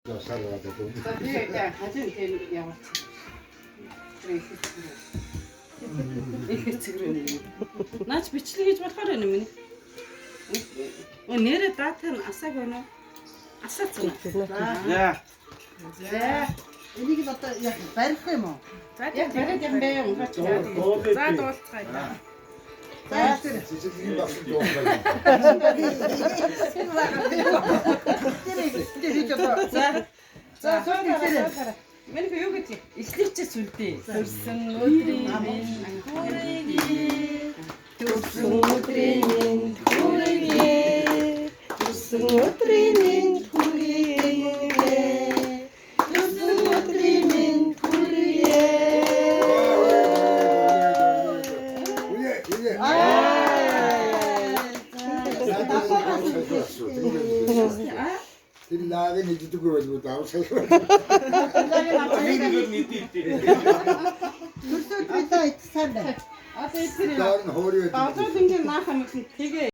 Тэгээ хажуу тийм яваач. Их цэгрээ. Наач бичлэг хийж болохоор байна минь. Нэрэ датан асааг байна уу? Асаацна. Яа. За. Энийг нь одоо яг барих юм уу? За яг бариад юм бэ юм бач. За дуусцгаая. За Цэцэрлэгийн багш дуусгая. За суугаа. Мэнх юу гэж ихлэрчээс үлдээ. Төрсөн өдрийн минь хүрээгээ. Төрсөн өдрийн минь хүрээгээ. Төрсөн өдрийн минь хүрээгээ. Төрсөн өдрийн минь Тэр лагын нэгддэг байлгүй давсаа. Нэг нийт. Төрсөн өдрийн сайн байна. Одоо тэр Даан хоороо. баазууд ингэ наахаа мэгсэн тэгээ